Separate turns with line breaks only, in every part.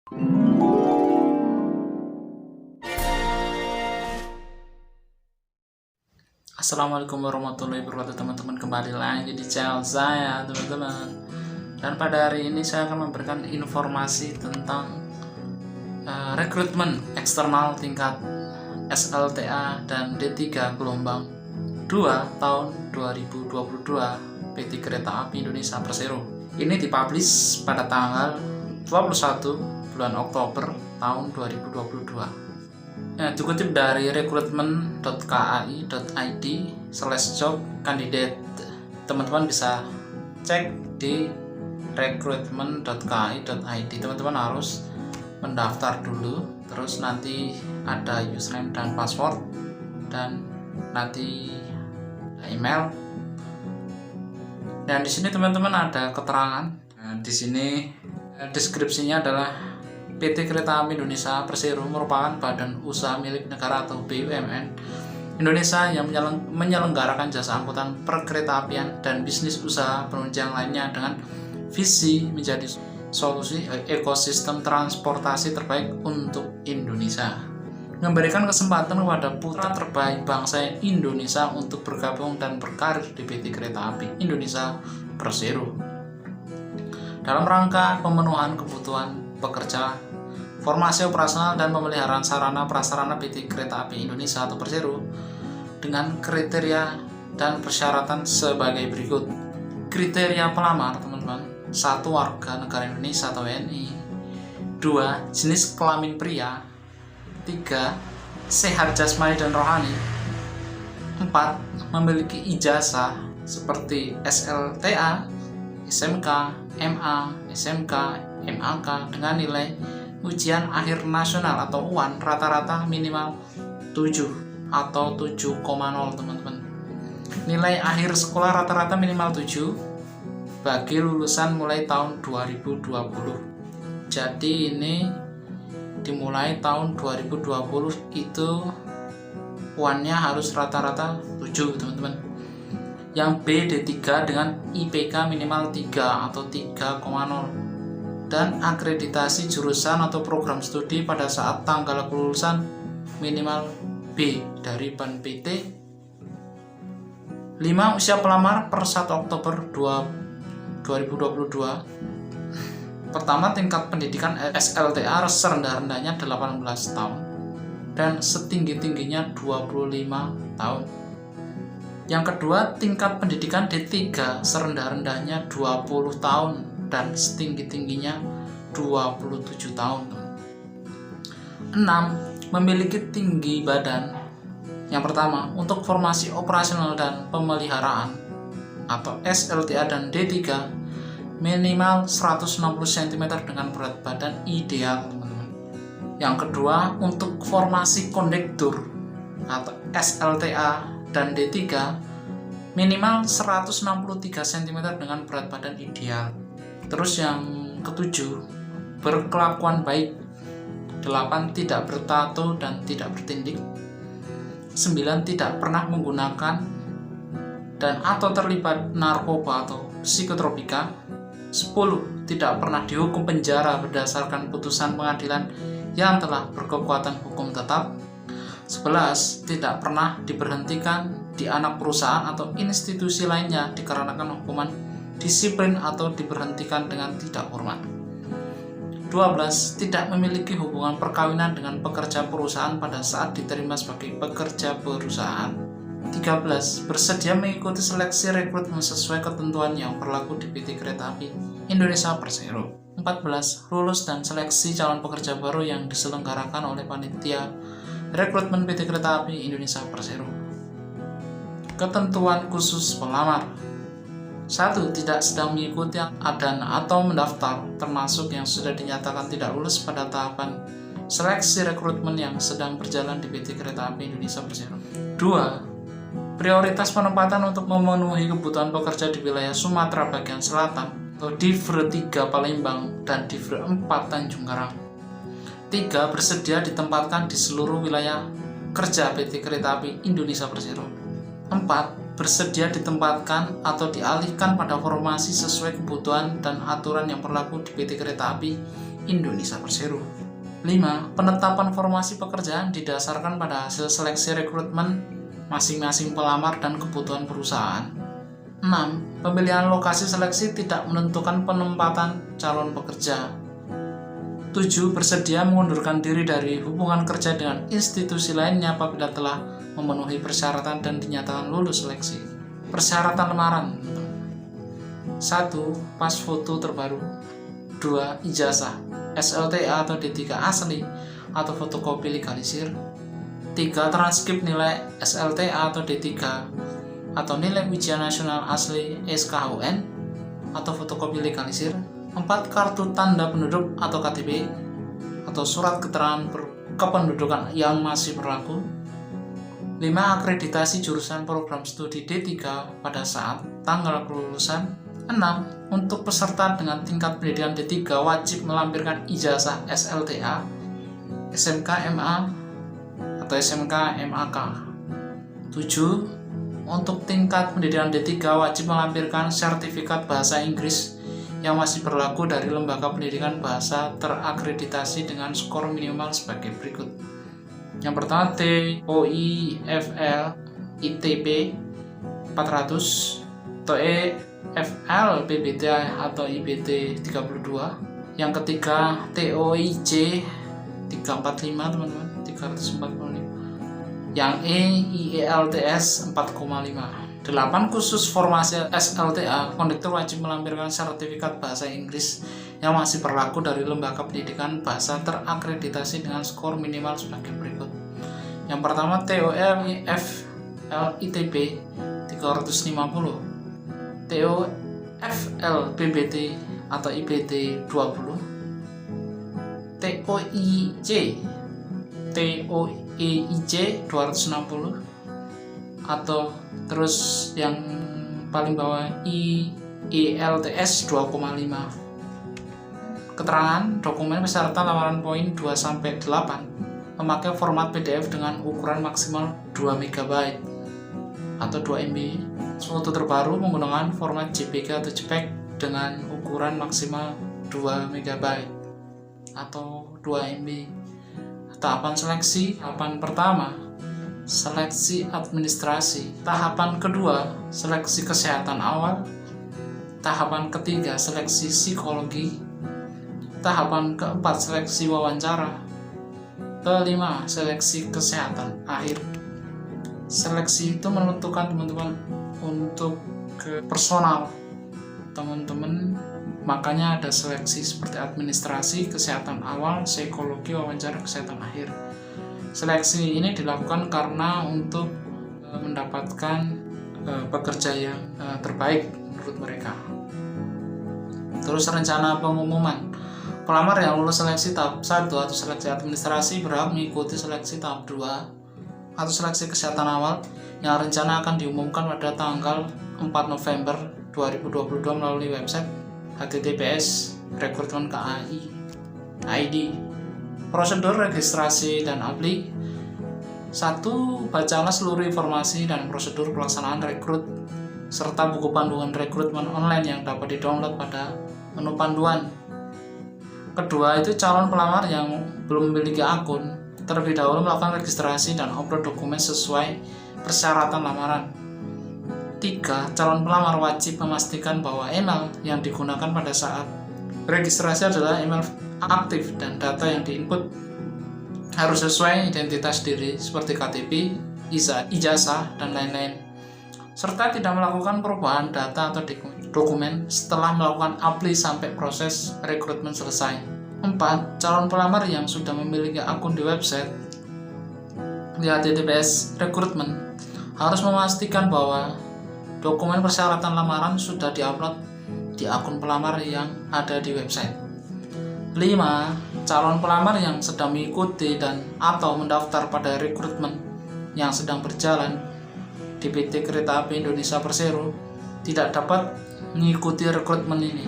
Assalamualaikum warahmatullahi wabarakatuh teman-teman, kembali lagi di channel saya teman-teman. Dan pada hari ini saya akan memberikan informasi tentang rekrutmen eksternal tingkat SLTA dan D3 gelombang 2 tahun 2022 PT Kereta Api Indonesia Persero. Ini dipublish pada tanggal 21 bulan Oktober tahun 2022. Dikutip dari rekrutmen.kai.id/job candidate. Teman-teman bisa cek di rekrutmen.kai.id. Teman-teman harus mendaftar dulu, terus nanti ada username dan password, dan nanti ada email. Dan di sini teman-teman ada keterangan. Di sini deskripsinya adalah PT Kereta Api Indonesia Persero merupakan badan usaha milik negara atau BUMN Indonesia yang menyelenggarakan jasa angkutan perkeretaapian dan bisnis usaha penunjang lainnya dengan visi menjadi solusi ekosistem transportasi terbaik untuk Indonesia, memberikan kesempatan kepada putra terbaik bangsa Indonesia untuk bergabung dan berkarir di PT Kereta Api Indonesia Persero dalam rangka pemenuhan kebutuhan pekerja, formasi operasional dan pemeliharaan sarana prasarana PT Kereta Api Indonesia atau Persero dengan kriteria dan persyaratan sebagai berikut. Kriteria pelamar, teman-teman: 1. Warga negara Indonesia atau WNI. 2. Jenis kelamin pria. 3. Sehat jasmani dan rohani. 4. Memiliki ijazah seperti SLTA, SMK, MA, SMK, MAK dengan nilai ujian akhir nasional atau UAN rata-rata minimal 7 atau 7,0, teman-teman. Nilai akhir sekolah rata-rata minimal 7 bagi lulusan mulai tahun 2020. Jadi ini dimulai tahun 2020 itu UAN-nya harus rata-rata 7, teman-teman. Yang B, D3 dengan IPK minimal 3 atau 3,0 dan akreditasi jurusan atau program studi pada saat tanggal kelulusan minimal B dari BAN PT. 5. Usia pelamar per 1 Oktober 2022. Pertama, tingkat pendidikan SLTA serendah-rendahnya 18 tahun dan setinggi-tingginya 25 tahun. Yang kedua, tingkat pendidikan D3 serendah-rendahnya 20 tahun dan setinggi-tingginya 27 tahun. 6. Memiliki tinggi badan. Yang pertama, untuk formasi operasional dan pemeliharaan atau SLTA dan D3 minimal 160 cm dengan berat badan ideal, teman-teman. Yang kedua, untuk formasi kondektur atau SLTA dan D3 minimal 163 cm dengan berat badan ideal. Terus yang ketujuh, berkelakuan baik. 8. Tidak bertato dan tidak bertindik. 9. Tidak pernah menggunakan dan atau terlibat narkoba atau psikotropika. 10. Tidak pernah dihukum penjara berdasarkan putusan pengadilan yang telah berkekuatan hukum tetap. 11. Tidak pernah diberhentikan di anak perusahaan atau institusi lainnya dikarenakan hukuman disiplin atau diberhentikan dengan tidak hormat. 12. Tidak memiliki hubungan perkawinan dengan pekerja perusahaan pada saat diterima sebagai pekerja perusahaan. 13. Bersedia mengikuti seleksi rekrutmen sesuai ketentuan yang berlaku di PT Kereta Api Indonesia Persero. 14. Lulus dan seleksi calon pekerja baru yang diselenggarakan oleh panitia rekrutmen PT Kereta Api Indonesia Persero. Ketentuan khusus pelamar. 1. Tidak sedang mengikuti dan atau mendaftar, termasuk yang sudah dinyatakan tidak lulus pada tahapan seleksi rekrutmen yang sedang berjalan di PT Kereta Api Indonesia Persero. 2. Prioritas penempatan untuk memenuhi kebutuhan pekerja di wilayah Sumatera bagian selatan atau Divre 3 Palembang dan Divre 4 Tanjung Karang. 3. Bersedia ditempatkan di seluruh wilayah kerja PT Kereta Api Indonesia Persero. 4. Bersedia ditempatkan atau dialihkan pada formasi sesuai kebutuhan dan aturan yang berlaku di PT Kereta Api Indonesia Persero. 5. Penetapan formasi pekerjaan didasarkan pada hasil seleksi rekrutmen masing-masing pelamar dan kebutuhan perusahaan. 6. Pemilihan lokasi seleksi tidak menentukan penempatan calon pekerja. 7. Bersedia mengundurkan diri dari hubungan kerja dengan institusi lainnya apabila telah memenuhi persyaratan dan dinyatakan lulus seleksi. Persyaratan lamaran: 1. Pas foto terbaru. 2. Ijazah SLTA atau D3 asli atau fotokopi legalisir. 3. Transkrip nilai SLTA atau D3 atau nilai ujian nasional asli SKUN atau fotokopi legalisir. 4. Kartu tanda penduduk atau KTP atau surat keterangan kependudukan yang masih berlaku. 5. Akreditasi jurusan program studi D3 pada saat tanggal kelulusan. 6. Untuk peserta dengan tingkat pendidikan D3 wajib melampirkan ijazah SLTA, SMK MA atau SMK MAK. 7. Untuk tingkat pendidikan D3 wajib melampirkan sertifikat bahasa Inggris yang masih berlaku dari lembaga pendidikan bahasa terakreditasi dengan skor minimal sebagai berikut. Yang pertama TOEFL ITP 400, TOEFL PBT atau IBT 32. Yang ketiga TOEIC 345 teman-teman, 345. Yang IELTS 4,5. 8. Khusus formasi SLTA, konduktor wajib melampirkan sertifikat bahasa Inggris yang masih berlaku dari lembaga pendidikan bahasa terakreditasi dengan skor minimal sebagai berikut. Yang pertama TOEFL ITP 350, TOEFL PBT atau IBT 20, TOEIC 260, atau terus yang paling bawah IELTS 2,5. Keterangan dokumen beserta lamaran poin 2-8 memakai format PDF dengan ukuran maksimal 2 MB atau 2 MB. Foto terbaru menggunakan format JPG atau JPEG dengan ukuran maksimal 2 MB atau 2 MB. Tahapan seleksi: tahapan pertama, seleksi administrasi. Tahapan kedua, seleksi kesehatan awal. Tahapan ketiga, seleksi psikologi. Tahapan keempat, seleksi wawancara. Kelima, seleksi kesehatan akhir. Seleksi itu menentukan teman-teman untuk ke personal teman-teman, makanya ada seleksi seperti administrasi, kesehatan awal, psikologi, wawancara, kesehatan akhir. Seleksi ini dilakukan karena untuk mendapatkan pekerja yang terbaik menurut mereka. Terus rencana pengumuman. Pelamar yang lulus seleksi tahap 1 atau seleksi administrasi berhak mengikuti seleksi tahap 2 atau seleksi kesehatan awal yang rencana akan diumumkan pada tanggal 4 November 2022 melalui website https://rekrutmen.kai.id. Prosedur registrasi dan aplik. 1. Bacalah seluruh informasi dan prosedur pelaksanaan rekrut serta buku panduan rekrutmen online yang dapat di-download pada menu panduan. Kedua, itu calon pelamar yang belum memiliki akun terlebih dahulu melakukan registrasi dan upload dokumen sesuai persyaratan lamaran. 3. Calon pelamar wajib memastikan bahwa email yang digunakan pada saat registrasi adalah email aktif dan data yang diinput harus sesuai identitas diri seperti KTP, ijazah, dan lain-lain, serta tidak melakukan perubahan data atau dokumen setelah melakukan apli sampai proses rekrutmen selesai. 4. Calon pelamar yang sudah memiliki akun di website di https rekrutmen harus memastikan bahwa dokumen persyaratan lamaran sudah diupload di akun pelamar yang ada di website. 5. Calon pelamar yang sedang mengikuti dan atau mendaftar pada rekrutmen yang sedang berjalan di PT Kereta Api Indonesia Persero tidak dapat mengikuti rekrutmen ini.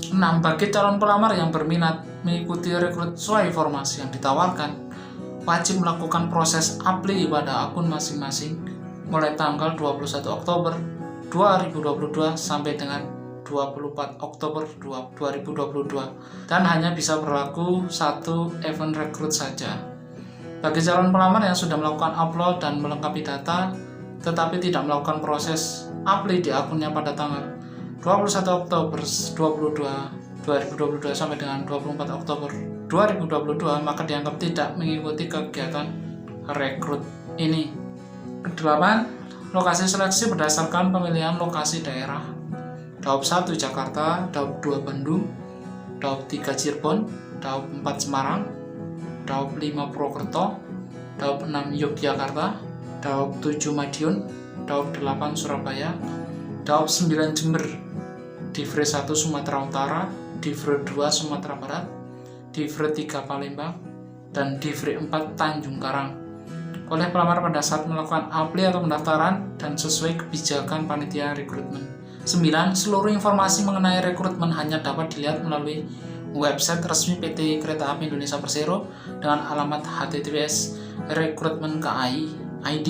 6. Bagi calon pelamar yang berminat mengikuti rekrut sesuai informasi yang ditawarkan, wajib melakukan proses apli pada akun masing-masing mulai tanggal 21 Oktober 2022 sampai dengan 24 Oktober 2022 dan hanya bisa berlaku satu event rekrut saja. Bagi calon pelamar yang sudah melakukan upload dan melengkapi data tetapi tidak melakukan proses upload di akunnya pada tanggal 21 Oktober 2022 sampai dengan 24 Oktober 2022, maka dianggap tidak mengikuti kegiatan rekrut ini. Kedelapan, lokasi seleksi berdasarkan pemilihan lokasi daerah. Daup 1 Jakarta, Daup 2 Bandung, Daup 3 Cirebon, Daup 4 Semarang, Daup 5 Purwokerto, Daup 6 Yogyakarta, Daup 7 Madiun, Daup 8 Surabaya, Daup 9 Jember, Divre 1 Sumatera Utara, Divre 2 Sumatera Barat, Divre 3 Palembang, dan Divre 4 Tanjung Karang oleh pelamar pada saat melakukan apply atau pendaftaran dan sesuai kebijakan panitia rekrutmen. 9. Seluruh informasi mengenai rekrutmen hanya dapat dilihat melalui website resmi PT Kereta Api Indonesia Persero dengan alamat https://rekrutmen.kai.id.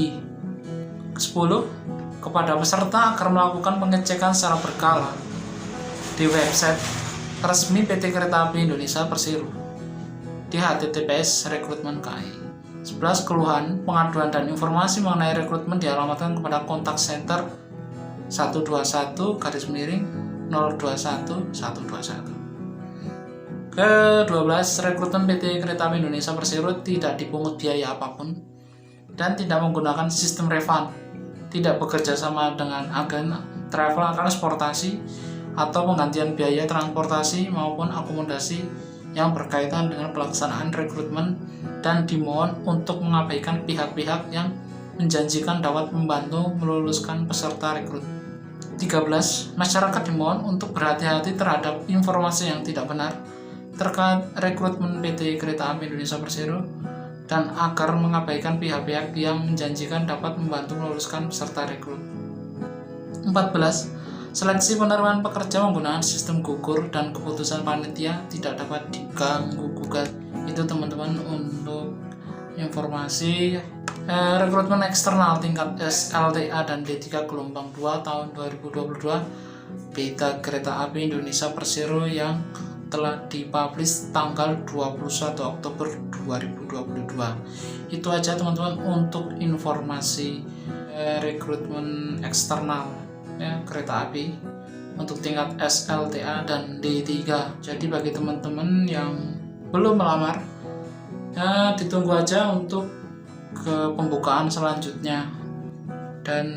10. Kepada peserta agar melakukan pengecekan secara berkala di website resmi PT Kereta Api Indonesia Persero di https://rekrutmen.kai. 11. Keluhan, pengaduan dan informasi mengenai rekrutmen dialamatkan kepada kontak center 121-021-121. Ke-12, rekrutmen PT Kereta Api Indonesia Persero tidak dipungut biaya apapun dan tidak menggunakan sistem refund, tidak bekerja sama dengan agen travel transportasi atau penggantian biaya transportasi maupun akomodasi yang berkaitan dengan pelaksanaan rekrutmen, dan dimohon untuk mengabaikan pihak-pihak yang menjanjikan dapat membantu meluluskan peserta rekrut. 13. Masyarakat dimohon untuk berhati-hati terhadap informasi yang tidak benar terkait rekrutmen PT Kereta Api Indonesia Persero dan agar mengabaikan pihak-pihak yang menjanjikan dapat membantu meluluskan peserta rekrut. 14. Seleksi penerimaan pekerja menggunakan sistem gugur dan keputusan panitia tidak dapat diganggu-gugat. Itu teman-teman untuk informasi rekrutmen eksternal tingkat SLTA dan D3 gelombang 2 tahun 2022 PT Kereta Api Indonesia Persero yang telah dipublish tanggal 21 Oktober 2022. Itu aja teman-teman untuk informasi rekrutmen eksternal kereta api untuk tingkat SLTA dan D3. Jadi bagi teman-teman yang belum melamar, ya ditunggu aja untuk ke pembukaan selanjutnya. Dan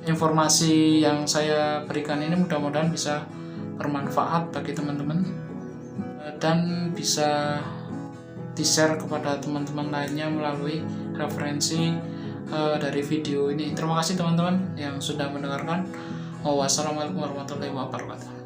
informasi yang saya berikan ini mudah-mudahan bisa bermanfaat bagi teman-teman dan bisa di-share kepada teman-teman lainnya melalui referensi dari video ini. Terima kasih teman-teman yang sudah mendengarkan. Wassalamualaikum warahmatullahi wabarakatuh.